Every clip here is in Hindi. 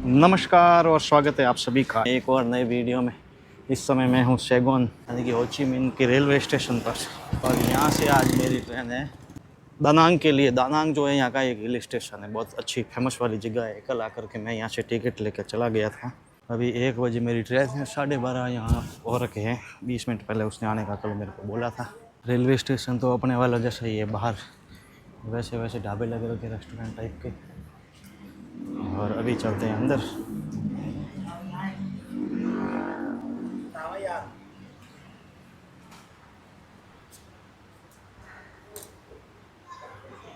नमस्कार और स्वागत है आप सभी का एक और नए वीडियो में। इस समय मैं हूँ सैगोन यानी कि हो ची मिन्ह के रेलवे स्टेशन पर और यहाँ से आज मेरी ट्रेन है दानांग के लिए। दानांग जो है यहाँ का एक हिल स्टेशन है, बहुत अच्छी फेमस वाली जगह है। कल आकर के मैं यहाँ से टिकट लेकर चला गया था। अभी 1 बजे मेरी ट्रेन है, 12:30 यहाँ हो रखे हैं। 20 मिनट पहले उसने आने का कल मेरे को बोला था। रेलवे स्टेशन तो अपने वाला जैसा ही है, बाहर वैसे वैसे ढाबे लगे रखे रेस्टोरेंट टाइप के। और अभी चलते हैं अंदर।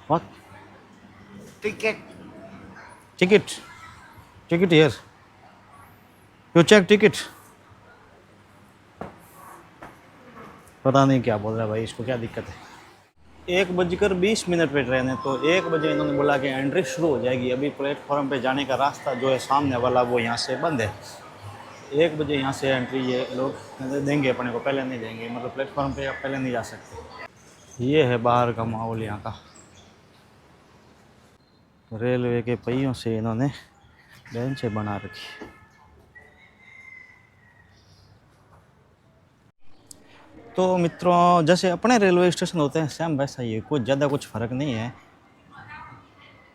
What? Ticket. Ticket. Ticket here. You check ticket. पता नहीं क्या बोल रहा है भाई, इसको क्या दिक्कत है। 1:20 पे ट्रेन है, तो 1 बजे इन्होंने बोला कि एंट्री शुरू हो जाएगी। अभी प्लेटफॉर्म पे जाने का रास्ता जो है सामने वाला वो यहाँ से बंद है। 1 बजे यहाँ से एंट्री ये लोग देंगे अपने को, पहले नहीं देंगे। मतलब प्लेटफॉर्म पे आप पहले नहीं जा सकते। ये है बाहर का माहौल यहाँ का। रेलवे के पहियों से इन्होंने बेंचें बना रखी। तो मित्रों, जैसे अपने रेलवे स्टेशन होते हैं सेम वैसा ही है, कुछ ज़्यादा कुछ फ़र्क नहीं है।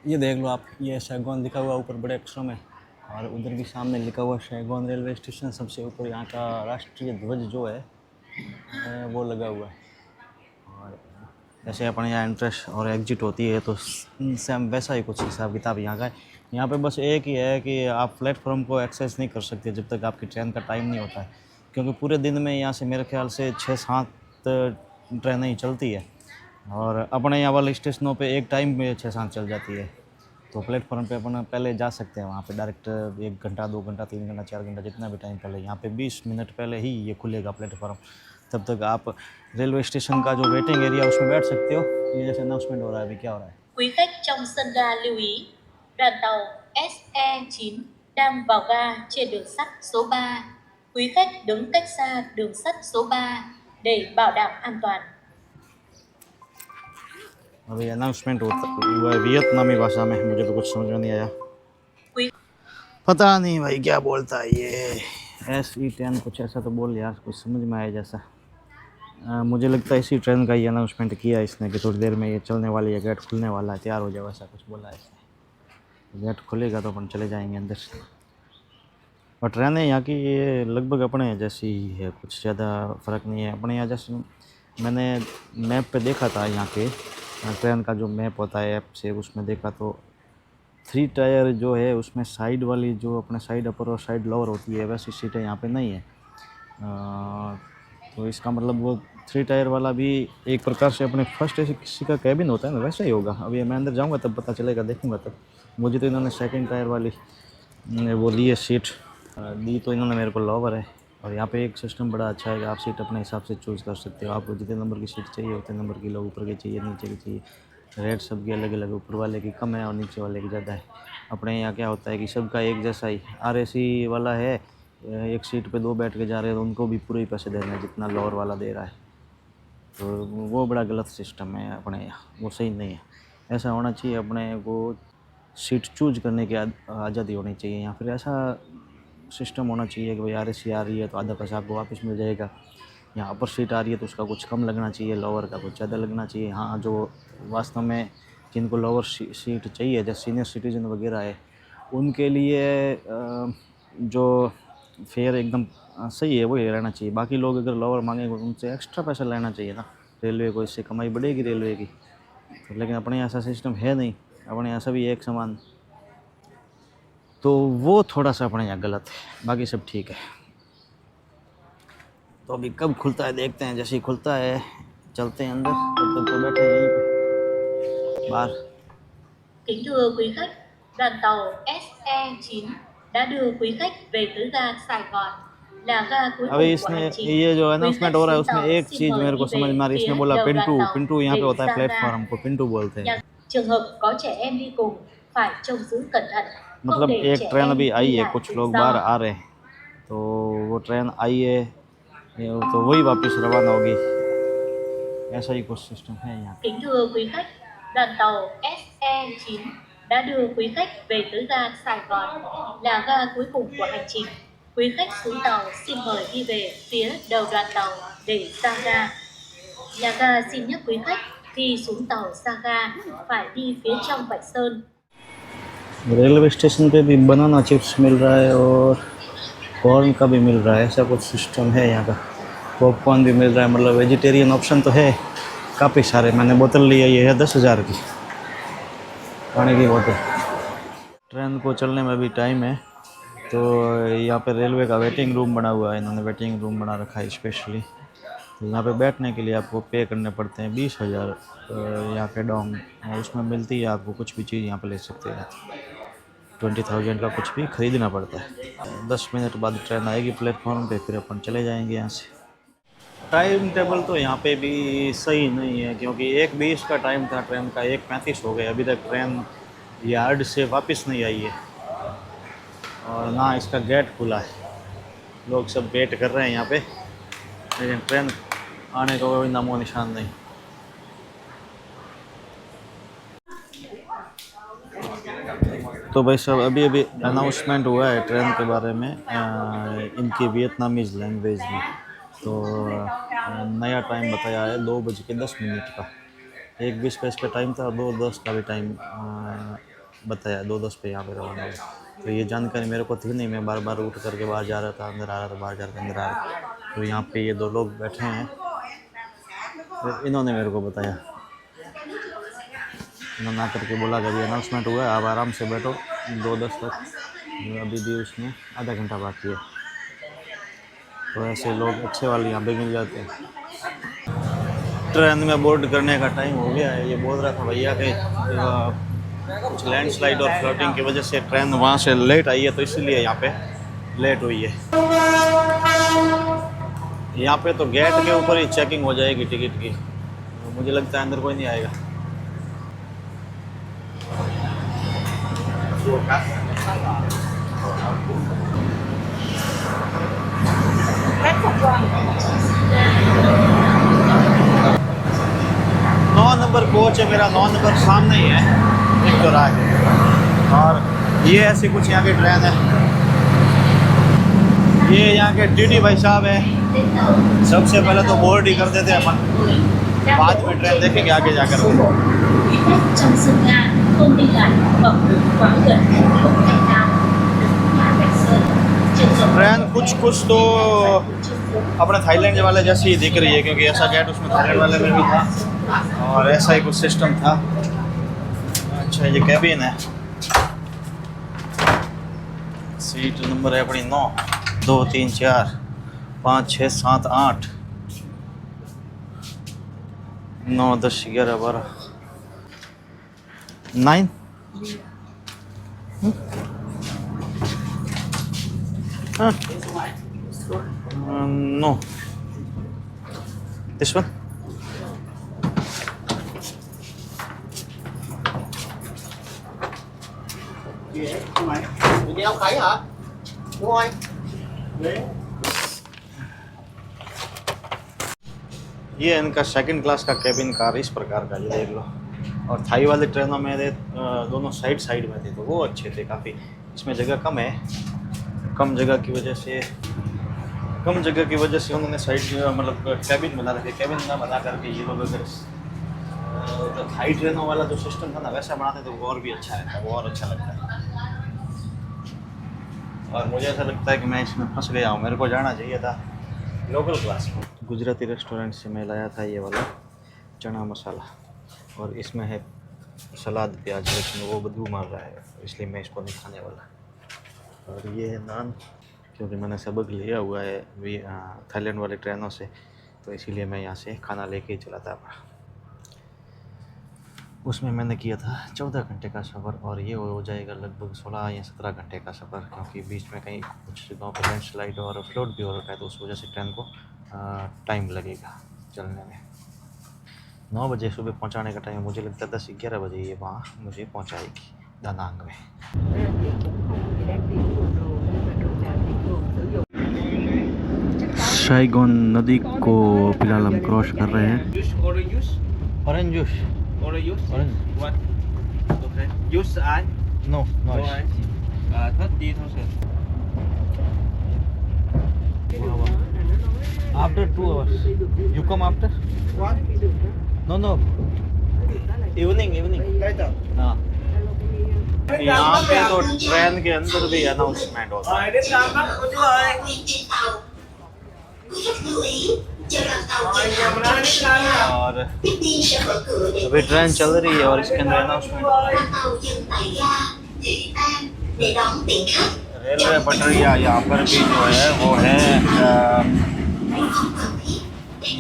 ये देख लो आप, ये सैगोन लिखा हुआ ऊपर बड़े अक्षरों में, और उधर भी सामने लिखा हुआ सैगोन रेलवे स्टेशन। सबसे ऊपर यहाँ का राष्ट्रीय ध्वज जो है वो लगा हुआ है। और जैसे अपने यहाँ एंट्रेंस और एग्जिट होती है तो सेम वैसा ही कुछ हिसाब किताब यहाँ का है। यहाँ पे बस एक ही है कि आप प्लेटफॉर्म को एक्सेस नहीं कर सकते जब तक आपकी ट्रेन का टाइम नहीं होता है, क्योंकि पूरे दिन में यहाँ से मेरे ख्याल से 6-7 ट्रेनें ही चलती है। और अपने यहाँ वाले स्टेशनों पे एक टाइम में 6-7 चल जाती है। तो प्लेटफॉर्म पे अपन पहले जा सकते हैं वहाँ पे डायरेक्ट 1 घंटा 2 घंटा 3 घंटा 4 घंटा जितना भी टाइम पहले। यहाँ पे 20 मिनट पहले ही ये खुलेगा प्लेटफॉर्म। तब तक आप रेलवे स्टेशन का जो वेटिंग एरिया उसमें बैठ सकते हो। ये जैसे अनाउंसमेंट हो रहा है, अभी क्या हो रहा है? Quý khách trong sân ga lưu ý, đoàn tàu SE9 đang vào ga trên đường sắt số 3. Quý khách đứng cách xa đường sắt số 3 để bảo đảm an toàn. अभी अनाउंसमेंट हुआ है वियतनामी भाषा में, मुझे तो कुछ समझ में नहीं आया। पता नहीं भाई क्या बोलता है ये। SE10 कुछ ऐसा तो बोल यार, कुछ समझ में आया जैसा। मुझे लगता है इसी ट्रेन का ये अनाउंसमेंट किया इसने कि थोड़ी देर में ये चलने वाली है, गेट खुलने वाला है, तैयार हो जाओ, ऐसा कुछ बोला है इसने। गेट खुलेगा तो अपन चले जाएंगे अंदर। और ट्रेनें यहाँ की ये लगभग अपने जैसी ही है, कुछ ज़्यादा फ़र्क नहीं है। अपने यहाँ जैसे मैंने मैप पे देखा था, यहाँ के ट्रेन का जो मैप होता है ऐप से, उसमें देखा तो 3 टायर जो है उसमें साइड वाली जो अपने साइड अपर और साइड लोअर होती है वैसी सीटें यहाँ पे नहीं है। तो इसका मतलब वो 3 टायर वाला भी एक प्रकार से अपने फर्स्ट एसी किसी का कैबिन होता है ना, वैसा ही होगा। अभी मैं अंदर जाऊँगा तब पता चलेगा, देखूँगा तब। मुझे तो इन्होंने 2nd टायर वाली वो ली है सीट, दी तो इन्होंने मेरे को लोअर है। और यहाँ पे एक सिस्टम बड़ा अच्छा है कि आप सीट अपने हिसाब से चूज़ कर सकते हो। आपको जितने नंबर की सीट चाहिए उतने नंबर की लो, ऊपर की चाहिए नीचे की चाहिए। रेट सबकी अलग अलग, ऊपर वाले की कम है और नीचे वाले की ज़्यादा है। अपने यहाँ क्या होता है कि सबका एक जैसा ही। RAC वाला है, एक सीट पे 2 बैठ के जा रहे हैं तो उनको भी पूरे ही पैसे देने हैं जितना लोअर वाला दे रहा है। तो वो बड़ा गलत सिस्टम है अपने यहाँ, वो सही नहीं है। ऐसा होना चाहिए, अपने को सीट चूज करने की आज़ादी होनी चाहिए। या फिर ऐसा सिस्टम होना चाहिए कि भाई RAC आ रही है तो आधा पैसा आपको वापस मिल जाएगा। या अपर सीट आ रही है तो उसका कुछ कम लगना चाहिए, लोअर का कुछ ज़्यादा लगना चाहिए। हाँ, जो वास्तव में जिनको लोअर सीट चाहिए, जैसे सीनियर सिटीजन वगैरह है, उनके लिए जो फेयर एकदम सही है वही रहना चाहिए। बाकी लोग अगर लोअर मांगेंगे उनसे एक्स्ट्रा पैसा लेना चाहिए ना, रेलवे को इससे कमाई बढ़ेगी रेलवे की। तो लेकिन अपने यहाँ ऐसा सिस्टम है नहीं, अपने यहाँ सभी एक समान, तो वो थोड़ा सा अपने यहाँ गलत है। बाकी सब ठीक है। तो अभी कब खुलता है देखते हैं, जैसे ही खुलता है चलते हैं अंदर। तब तक तो बैठे यहीं पे बाहर। Kính thưa quý khách, đoàn tàu SE9 đã đưa quý khách về tới ga Sài Gòn, là ga cuối अभी cùng của इसने hành trình. ये जो Quý अनाउंसमेंट khách हो रहा है xuống उसमें tàu एक xin चीज़ mời मेरे đi को समझ में आ về रही है। इसने phía बोला đầu đoàn Pintu, tàu Pintu यहाँ पे để होता है ra ga. प्लेटफॉर्म को पिंटू बोलते हैं। Trường hợp có trẻ em đi cùng phải trông giữ cẩn thận, không मतलब để एक trẻ ट्रेन em अभी आई đi है, lại कुछ tự लोग do. बाहर आ रहे हैं, तो वो ट्रेन आई है तो वही वापस रवाना होगी। ऐसा ही कुछ सिस्टम है यहाँ। Kính thưa quý khách, đoàn tàu SE9 đã đưa quý khách về tới ga Sài Gòn, là ga cuối cùng của hành trình. Quý khách xuống tàu xin mời đi về phía đầu đoàn tàu để ra ga. Nhà ga xin nhắc quý khách khi xuống tàu ra ga phải đi phía trong Bạch Sơn. Railway station पे भी बनाना चिप्स मिल रहा है और कॉर्न का भी मिल रहा है, ऐसा कुछ सिस्टम है यहाँ का। पॉपकॉर्न भी मिल रहा है, मतलब वेजिटेरियन ऑप्शन तो है काफ़ी सारे। मैंने बोतल लिया, ये है 10,000 की पानी की बोतल। ट्रेन को चलने में भी टाइम है, तो यहाँ पे रेलवे का वेटिंग रूम बना हुआ है, इन्होंने वेटिंग रूम बना रखा है स्पेशली। तो यहाँ पे बैठने के लिए आपको पे करने पड़ते हैं 20,000 यहाँ के डोंग, उसमें मिलती है आपको कुछ भी चीज़ यहाँ पे ले सकते हैं। 20,000 का कुछ भी खरीदना पड़ता है। 10 मिनट बाद ट्रेन आएगी प्लेटफॉर्म पे, फिर अपन चले जाएंगे यहाँ से। टाइम टेबल तो यहाँ पे भी सही नहीं है, क्योंकि 1:20 का टाइम था ट्रेन का, 1:35 हो गए, अभी तक ट्रेन यार्ड से वापस नहीं आई है और ना इसका गेट खुला है। लोग सब वेट कर रहे हैं यहाँ पे, लेकिन ट्रेन आने का कोई नामो निशान नहीं। तो भाई साहब अभी अभी अनाउंसमेंट हुआ है ट्रेन के बारे में इनकी वियतनामीज़ लैंग्वेज में। तो नया टाइम बताया है 2:10 का। 1:20 का इसका टाइम था और 2:10 का भी टाइम बताया, 2:10 पे यहाँ पे रवाना हुआ। तो ये जानकारी मेरे को थी नहीं, मैं बार बार उठ करके बाहर जा रहा था, अंदर आ रहा था, बाहर जा रहा था, अंदर आ रहा था। तो यहाँ पे ये 2 लोग बैठे हैं, तो इन्होंने मेरे को बताया। इन्होंने आकर के बोला कि अभी अनाउंसमेंट हुआ है, आप आराम से बैठो 2:10 तक, अभी भी उसमें आधा घंटा बाकी है। तो ऐसे लोग अच्छे वाले यहाँ पे मिल जाते हैं। ट्रेन में बोर्ड करने का टाइम हो गया है। ये बोल रहा था भैया कि कुछ लैंडस्लाइड और फ्लडिंग की वजह से ट्रेन वहाँ से लेट आई है, तो इसीलिए यहाँ पे लेट हुई है। यहाँ पे तो गेट के ऊपर ही चेकिंग हो जाएगी टिकट की, मुझे लगता है अंदर कोई नहीं आएगा। नौ नंबर कोच है मेरा, 9 नंबर सामने ही है एक चौराहे। और ये ऐसी कुछ यहाँ की ट्रेन है। ये यहाँ के टीटी भाई साहब है। सबसे पहले तो बोर्ड ही कर देते हैं अपन, बाद में ट्रेन देखेंगे आगे जाकर। ट्रेन कुछ तो अपने थाईलैंड वाले जैसी ही दिख रही है, क्योंकि ऐसा गेट उसमें थाईलैंड वाले में भी था और ऐसा ही कुछ सिस्टम था। अच्छा ये कैबिन है, सीट नंबर है अपनी 9, 2, 3, 4, 5, 6, 7, 8, 9, 10, 11, 12, 9। No. This one? Đeo cái hả? Đúng rồi. ये इनका सेकंड क्लास का कैबिन कार इस प्रकार का, ये देख लो। और थाई वाली ट्रेनों में दोनों साइड में थे, तो वो अच्छे थे काफ़ी। इसमें जगह कम है, कम जगह की वजह से उन्होंने साइड मतलब कैबिन बना रखे। कैबिन ना बना करके ये लोग अगर तो थाई ट्रेनों वाला जो सिस्टम था ना वैसा बनाते तो वो और भी अच्छा रहता, वो और अच्छा लगता है। और मुझे ऐसा लगता है कि मैं इसमें फंस गया हूँ, मेरे को जाना चाहिए था लोकल क्लास में। गुजराती रेस्टोरेंट से मैं लाया था ये वाला चना मसाला, और इसमें है सलाद प्याज, लेकिन वो बदबू मार रहा है, इसलिए मैं इसको नहीं खाने वाला। और ये है नान, क्योंकि मैंने सबक लिया हुआ है थाईलैंड वाली ट्रेनों से, तो इसीलिए मैं यहाँ से खाना लेके ही चला था। उसमें मैंने किया था 14 घंटे का सफ़र, और ये हो जाएगा लगभग 16 या 17 घंटे का सफ़र, क्योंकि बीच में कहीं कुछ जगहों पर लैंडस्लाइड और फ्लड भी हो रखा है, तो उस वजह से ट्रेन को टाइम लगेगा चलने में। 9 बजे सुबह पहुंचाने का टाइम, मुझे लगता है 10-11 बजे ये वहाँ मुझे पहुंचाएगी दानांग में। साइगोन नदी को फिलहाल हम क्रॉस कर रहे हैं। Orange juice, orange, Use ai? No, no. No ai. 30 thôi sir. After 2 hours. You come after? What? No, no. Evening. हाँ. यहाँ पे तो ट्रेन के अंदर भी अनाउंसमेंट होता है. Đến làm bắt của chú ơi. Nhầm ra đến làm à. और अभी ट्रेन चल रही है और इसके अंदर अनाउंसमेंट. रेलवे पटरियाँ यहाँ पर भी जो है वो है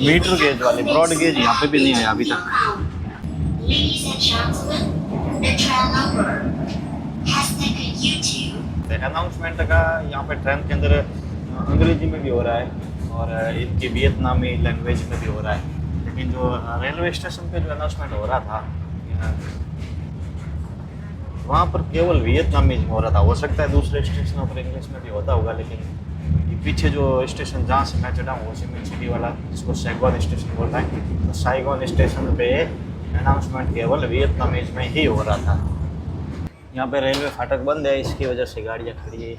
मीटर गेज वाली. ब्रॉड गेज यहाँ पे भी नहीं है अभी तक. अनाउंसमेंट का यहाँ पे ट्रेन के अंदर अंग्रेजी में भी हो रहा है और इनकी वियतनामी लैंग्वेज में भी हो रहा है. लेकिन जो रेलवे स्टेशन पे जो अनाउंसमेंट हो रहा था वहाँ पर केवल वियतनामी में हो रहा था. हो सकता है दूसरे स्टेशनों पर इंग्लिश में भी होता होगा, लेकिन ये पीछे जो स्टेशन जहाँ से मैं चढ़ा हूँ वो सिटी वाला जिसको साइगोन स्टेशन बोलता है, तो साइगोन स्टेशन पे अनाउंसमेंट केवल वियतनामीज में ही हो रहा था. यहाँ पे रेलवे फाटक बंद है, इसकी वजह से गाड़ियाँ खड़ी है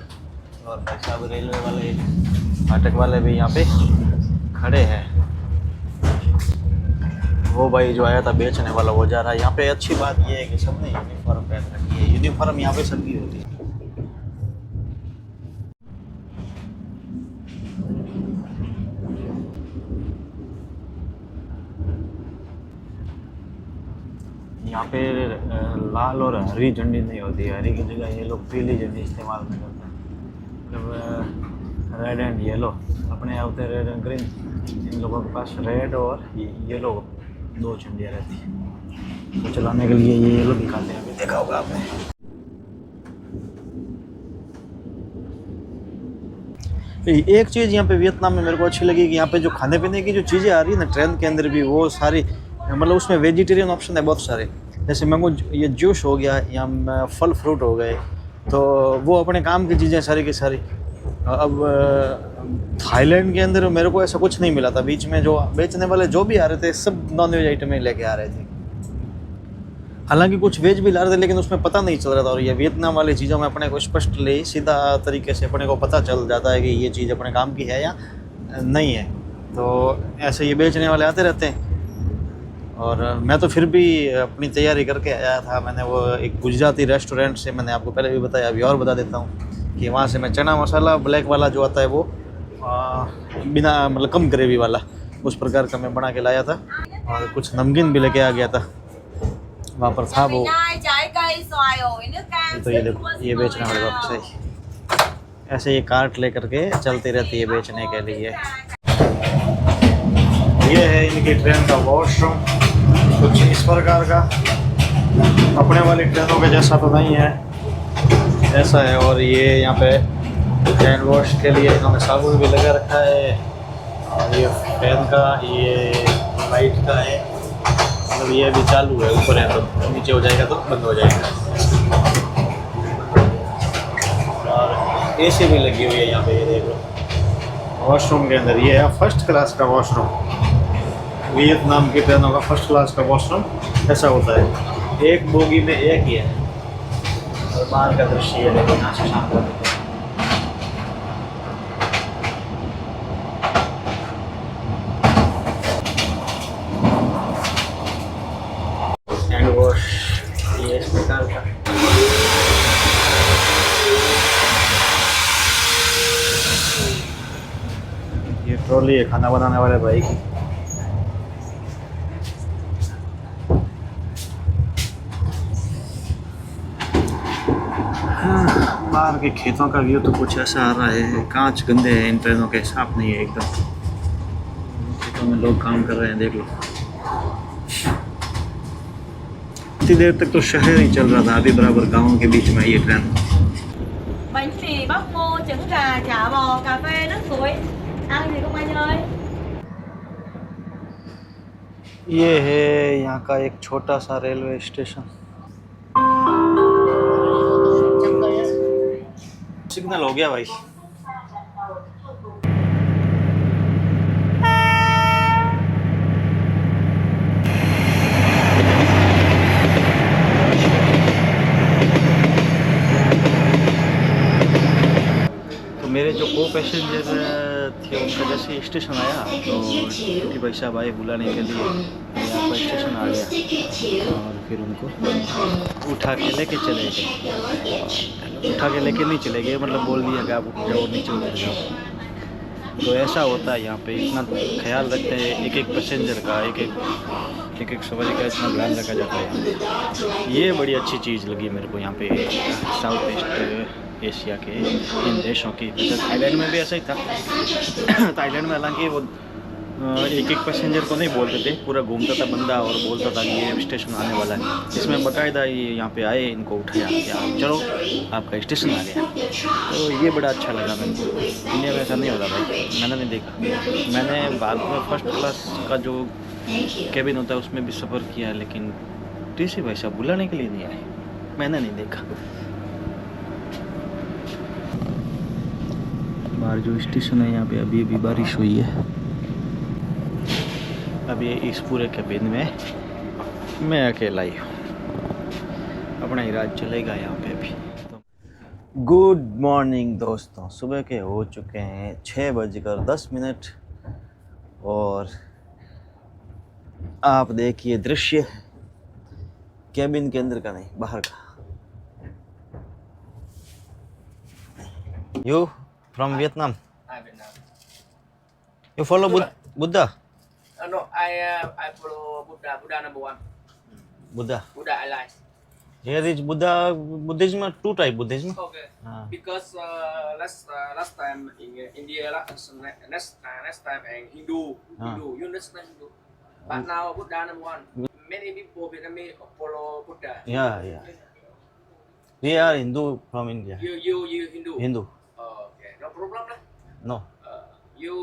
और भाई साहब रेलवे वाले फाटक वाले भी यहाँ पे खड़े हैं. वो भाई जो आया था बेचने वाला वो जा रहा है. यहाँ पे अच्छी बात ये है कि सबने यूनिफॉर्म पहन रखी है. यूनिफॉर्म यहाँ पे सबकी होती है. यहाँ पे लाल और हरी झंडी नहीं होती है. हरी की जगह ये लोग पीली झंडी इस्तेमाल में करते हैं. मतलब रेड एंड येलो अपने यहाँ होते हैं, रेड एंड ग्रीन. इन लोगों के पास रेड और येलो 2 झंडियाँ रहती हैं. तो चलाने के लिए ये येलो दिखाते हैं. अभी देखा होगा आपने. एक चीज़ यहाँ पे वियतनाम में मेरे को अच्छी लगी कि यहाँ पे जो खाने पीने की जो चीज़ें आ रही है ना ट्रेन के अंदर भी, वो सारी मतलब उसमें वेजिटेरियन ऑप्शन है बहुत सारे. जैसे मैंगो ये जूस हो गया या फल फ्रूट हो गए, तो वो अपने काम की चीज़ें सारी की सारी. अब थाईलैंड के अंदर मेरे को ऐसा कुछ नहीं मिला था. बीच में जो बेचने वाले जो भी आ रहे थे सब नॉन वेज आइटमें लेके आ रहे थे. हालांकि कुछ वेज भी ला रहे थे लेकिन उसमें पता नहीं चल रहा था. और ये वियतनाम वाली चीज़ों में अपने को स्पष्ट ले सीधा तरीके से अपने को पता चल जाता है कि ये चीज़ अपने काम की है या नहीं है. तो ऐसे ये बेचने वाले आते रहते हैं. और मैं तो फिर भी अपनी तैयारी करके आया था. मैंने वो एक गुजराती रेस्टोरेंट से, मैंने आपको पहले भी बताया, अभी और बता देता हूँ कि वहाँ से मैं चना मसाला ब्लैक वाला जो आता है वो बिना मतलब कम ग्रेवी वाला उस प्रकार का मैं बना के लाया था. और कुछ नमकीन भी लेके आ गया था. वहाँ पर था वो. तो ये देखो ये बेचने वाले बाप से ऐसे ये कार्ट ले करके चलती रहती है बेचने के लिए. ये है इनकी ट्रेन का वॉशरूम. कुछ इस प्रकार का, अपने वाली ट्रेनों के जैसा तो नहीं है, ऐसा है. और ये यहाँ पे हैंड वॉश के लिए इन्होंने साबुन भी लगा रखा है. और ये फैन का, ये लाइट का है. मतलब ये भी चालू है, ऊपर है तो नीचे हो जाएगा तो बंद हो जाएगा. और एसी भी लगी हुई है यहाँ पे. ये देख लो वॉशरूम के अंदर. ये है फर्स्ट क्लास का वॉशरूम. वियतनाम की ट्रेनों का फर्स्ट क्लास का वॉशरूम ऐसा होता है. एक बोगी में एक ही है. और बाहर का दृश्य ये देखो यहाँ से शाम को. हैंड वॉश ये इस प्रकार का. ये ट्रॉली है खाना बनाने वाले भाई की. बाहर के खेतों का व्यू तो कुछ ऐसा आ रहा है. कांच गंदे हैं इन ट्रेनों के, साफ नहीं है एकदम. खेतों में लोग काम कर रहे हैं, देख लो. इतनी देर तक तो शहर ही चल रहा था, अभी बराबर गाँव के बीच में ये train. Bánh mì, bắp ngô, trứng gà, chả bò, cà phê, nước suối. Ăn gì không anh ơi? ये है यहाँ का एक छोटा सा रेलवे स्टेशन. सिग्नल हो गया भाई. तो मेरे जो को पैसेंजर थे उनका जैसे स्टेशन आया तो कि भाई साहब आए बुलाने के लिए, तो आपका स्टेशन आ गया और फिर उनको उठा के लेके चले गए। उठा के लेके नहीं चले गए, मतलब बोल दिया कि आप उठ जाओ, नीचे उतर जाओ। तो ऐसा होता है यहाँ पे, इतना ख्याल रखते हैं एक एक पैसेंजर का, एक एक सवारी का इतना ध्यान रखा जाता है। ये बड़ी अच्छी चीज़ लगी मेरे को यहाँ पे साउथ ईस्ट एशिया के इन देशों की। थाईलैंड में भी ऐसा ही था। थाईलैंड में हालांकि वो एक एक पैसेंजर को नहीं बोलते थे, पूरा घूमता था बंदा और बोलता था कि ये स्टेशन आने वाला है। इसमें बाकायदा ये यहाँ पे आए, इनको उठाया कि आप चलो आपका स्टेशन आ गया। तो ये बड़ा अच्छा लगा मेरे को। इंडिया में ऐसा नहीं होता भाई, मैंने नहीं देखा। मैंने बाद में फर्स्ट क्लास का जो केबिन होता है उसमें भी सफ़र किया, लेकिन टीसी भाई साहब बुलाने के लिए नहीं आए, मैंने नहीं देखा। बाहर जो स्टेशन है यहाँ पे अभी अभी बारिश हुई है। अभी इस पूरे केबिन में मैं अकेला ही हूँ, अपना ही राज चलेगा यहाँ पे अभी। तो गुड मॉर्निंग दोस्तों, सुबह के हो चुके हैं 6:10 और आप देखिए दृश्य केबिन के अंदर का नहीं, बाहर का। You from Vietnam, Hi Vietnam. You follow Buddha? No, I follow Buddha. Buddha number one. Buddha. Buddha Airlines. Here is Buddha, Buddhism, two type Buddhism. Okay. Ah. Because last time in India, next time in Hindu, you understand Hindu. But now Buddha number one. Many people Vietnamese follow Buddha. Yeah. We are Hindu from India. You Hindu. Hindu. Okay, no problem lah. No. You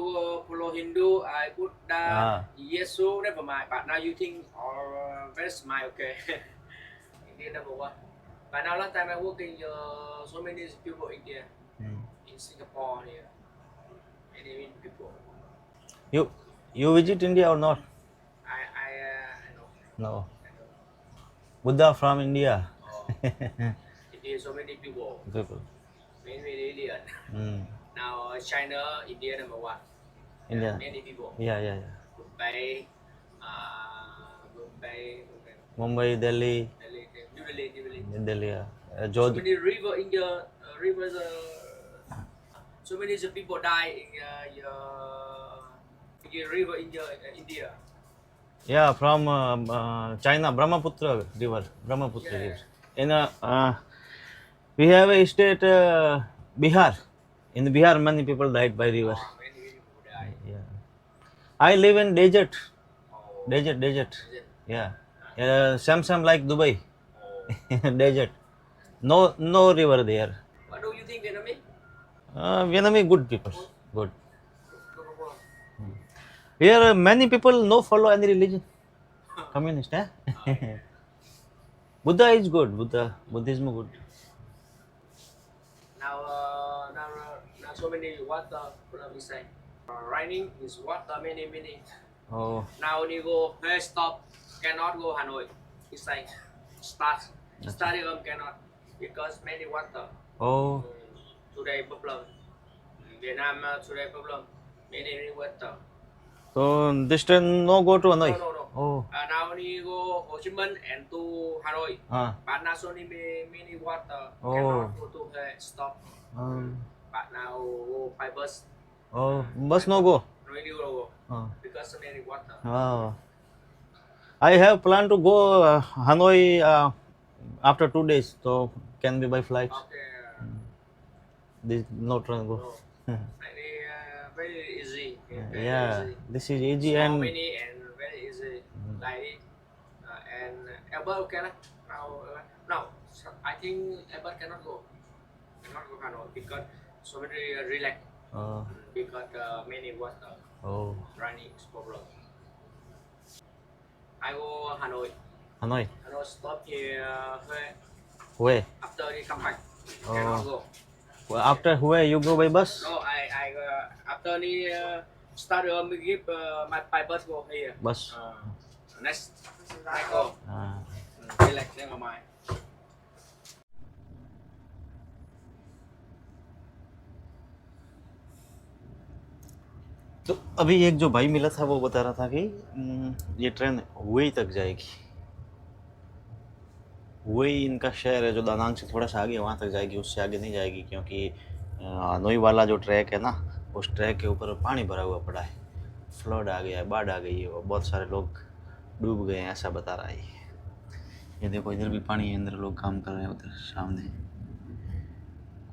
follow Hindu, I Buddha, Yesu, never mind. But now you think, very smile, okay? India number one. But now last time I work in so many people in India, in Singapore here, many people. You visit India or not? I know. No. Buddha from India. India so many people, People. many alien. Now China, India number one. India. Many people. Yeah. Mumbai, Mumbai, Delhi. New Delhi. Delhi. So George. many river India, rivers. So many people die in river India. Yeah, from China, Brahmaputra River. Brahmaputra River. In we have a state Bihar. In Bihar, many people died by river. Many people die. Yeah. I live in desert. Oh. Desert. Is it? Yeah. Same like Dubai. Desert. No river there. What do you think, Vietnamese? Vietnamese good people. Good. Here many people no follow any religion. Communist, eh? Buddha is good. Buddhism good. Now so many water inside. Raining is water many. Oh. Now when you go first stop, cannot go Hanoi. Inside stadium cannot because many water. Oh. Today problem. Vietnam today problem. Many water. So this time no go to Hanoi. No. Oh. Now when you go Ho Chi Minh and to Hanoi. But now so many water. Oh. Cannot go to stop. Um, But now go by bus. oh, bus no go. No need to go Oh. because so many water. Wow. I have planned to go Hanoi after 2 days. So can be by flight. Okay. This no train go. So, very easy. Very Yeah, easy. this is easy So and many and very easy. Like and Albert okay lah. Now so I think Albert cannot go Hanoi because so many relax because many water oh running is problem. I go Hanoi. Hanoi. Hanoi stop here Where? after they come back. Oh. Cannot go. Well, after where you go by bus? No, I after the start we give my bus go here. Bus. Next I go. Relax in my mind. तो अभी एक जो भाई मिला था वो बता रहा था कि ये ट्रेन हुई तक जाएगी। हुई इनका शहर है जो दानांग से थोड़ा सा आगे, वहाँ तक जाएगी, उससे आगे नहीं जाएगी, क्योंकि हनोई वाला जो ट्रैक है ना, उस ट्रैक के ऊपर पानी भरा हुआ पड़ा है, फ्लड आ गया है, बाढ़ आ गई है, और बहुत सारे लोग डूब गए हैं, ऐसा बता रहा है। ये देखो इधर भी पानी है, अंदर लोग काम कर रहे हैं, उधर सामने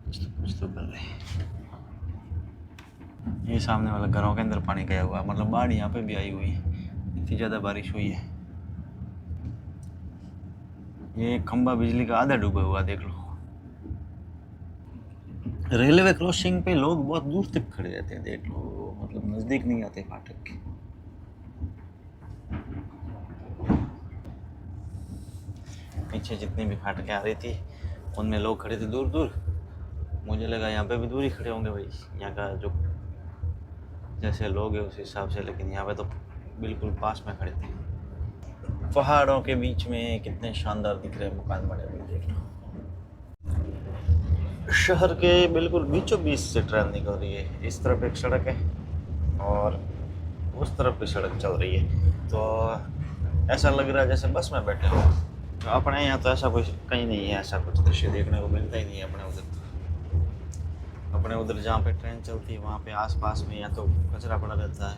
कुछ तो कर रहे हैं। ये सामने वाला घरों के अंदर पानी गया हुआ है, मतलब बाढ़ यहाँ पे भी आई हुई है, इतनी ज़्यादा बारिश हुई है। ये खंबा बिजली का आधा डूबा हुआ, देख लो। रेलवे क्रॉसिंग पे लोग बहुत दूर तक खड़े रहते हैं, देख लो, मतलब नज़दीक नहीं आते फाटक के। पीछे जितनी भी फाटकें आ रही थी उनमें लोग खड़े थे दूर दूर, मुझे लगा यहाँ पे भी दूर ही खड़े होंगे भाई, यहाँ का जो जैसे लोग हैं उस हिसाब से, लेकिन यहाँ पे तो बिल्कुल पास में खड़े थे। पहाड़ों के बीच में कितने शानदार दिख रहे हैं मकान बने हुए, देख लो। शहर के बिल्कुल बीचों बीच से ट्रेन निकल रही है, इस तरफ एक सड़क है और उस तरफ भी सड़क चल रही है, तो ऐसा लग रहा है जैसे बस में बैठे हो। तो अपने यहाँ तो ऐसा कुछ कहीं नहीं है, ऐसा कुछ दृश्य देखने को मिलता ही नहीं है अपने उधर। अपने उधर जहाँ पे ट्रेन चलती है वहाँ पे आसपास में या तो कचरा पड़ा रहता है,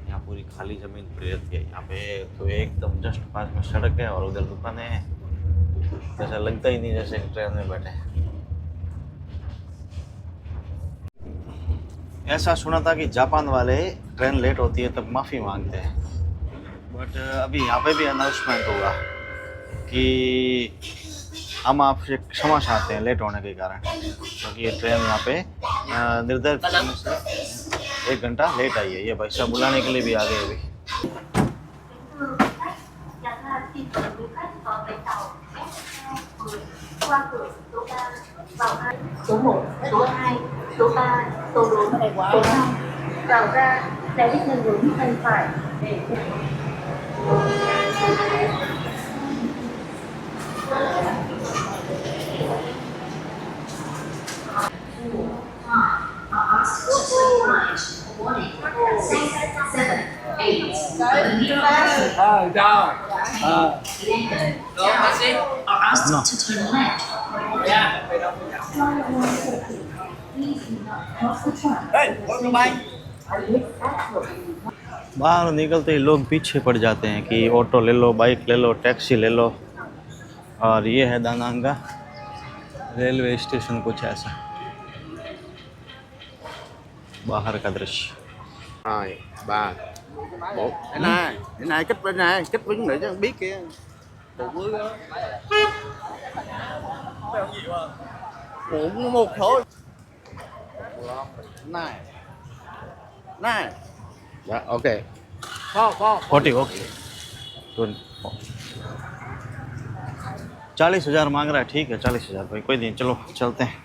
यहाँ पूरी खाली ज़मीन पड़ी रहती है। यहाँ पे तो एकदम जस्ट पास में सड़क है और उधर दुकानें हैं, ऐसा लगता ही नहीं जैसे ट्रेन में बैठे। ऐसा सुना था कि जापान वाले ट्रेन लेट होती है तब माफ़ी मांगते हैं, बट अभी यहाँ पे भी अनाउंसमेंट हुआ कि हम आपसे क्षमा चाहते हैं लेट होने के कारण, क्योंकि ये ट्रेन यहाँ पे निर्धारित समय से 1 घंटा लेट आई है। ये भाई साहब बुलाने के लिए भी आ गए अभी। số 1, số 2, số 3, số 4, số 5 vào ra xe buýt theo hướng bên phải để बाहर निकलते ही लोग पीछे पड़ जाते हैं कि ऑटो ले लो, बाइक ले लो, टैक्सी ले लो। और ये है दानांग का रेलवे स्टेशन, कुछ ऐसा बाहर का दृश्य। 2, 3, 4 cái này kích bên này, kích đứng để cho biết kia. Cũng một thôi. Này. Này. Dạ, ok. 40 okay 40,000 मांग रहा है, ठीक है 40,000 भाई, कोई नहीं, चलो चलते हैं।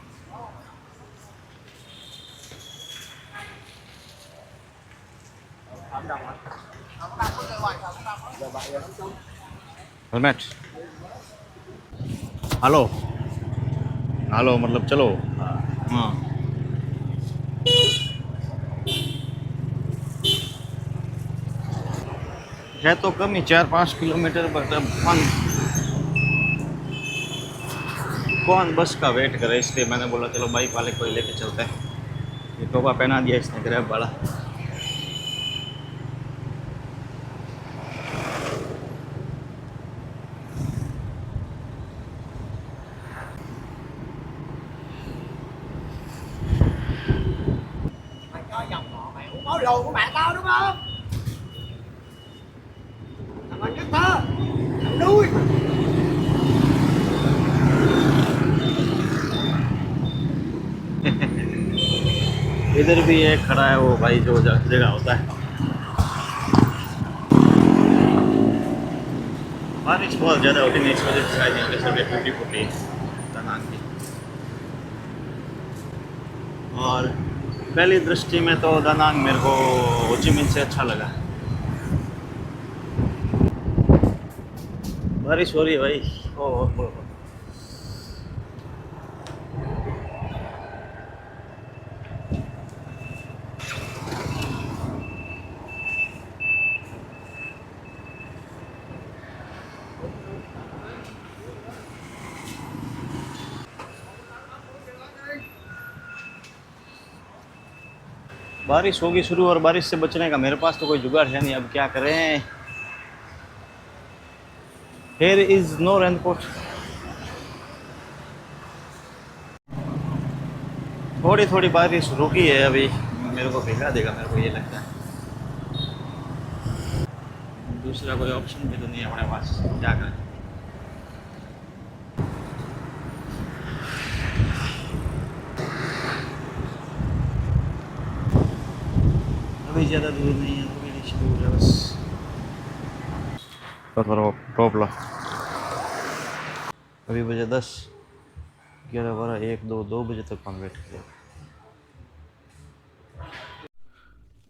हेलमेट, हेलो हेलो मतलब चलो। हाँ है तो कम ही 4-5 किलोमीटर, बट अब कौन बस का वेट करे, इसलिए मैंने बोला चलो बाइक वाले को ही लेके चलते हैं। ये टोपा पहना दिया इसने ग्रैब वाला। Món đồ của bạn tao đúng không? Thằng ăn cắt thơ, thằng nuôi. इधर भी एक खड़ा है वो भाई जो जगह होता है। बारिश बहुत ज़्यादा होती है, इस वजह से शायद यहाँ पे सर्वे टूटी-फूटी दानांग की। और पहली दृष्टि में तो दानांग मेरे को हो ची मिन्ह से अच्छा लगा। बारिश हो रही है भाई, ओह बारिश होगी शुरू और बारिश से बचने का मेरे पास तो कोई जुगाड़ है नहीं, अब क्या करें। Here is no raincoat। थोड़ी थोड़ी बारिश रुकी है अभी, मेरे को भिगा देगा मेरे को ये लगता है। दूसरा कोई ऑप्शन भी तो नहीं है हमारे पास, क्या करें। अभी ज़्यादा दूर नहीं है, थोड़ी नीचे दूर है बस। टॉप ला अभी बजे 10, 11, 12, 1, 2 बजे तक हम वेट किया।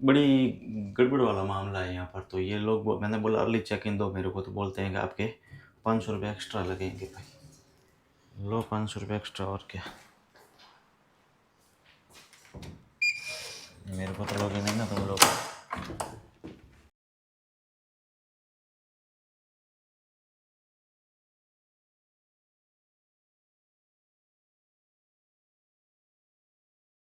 बड़ी गड़बड़ वाला मामला है यहाँ पर। तो ये लोग मैंने बोला अर्ली चेक इन दो मेरे को, तो बोलते हैं कि आपके 500 रुपये एक्स्ट्रा लगेंगे। भाई लो 500 रुपये एक्स्ट्रा, और क्या। मेरे को तो लोग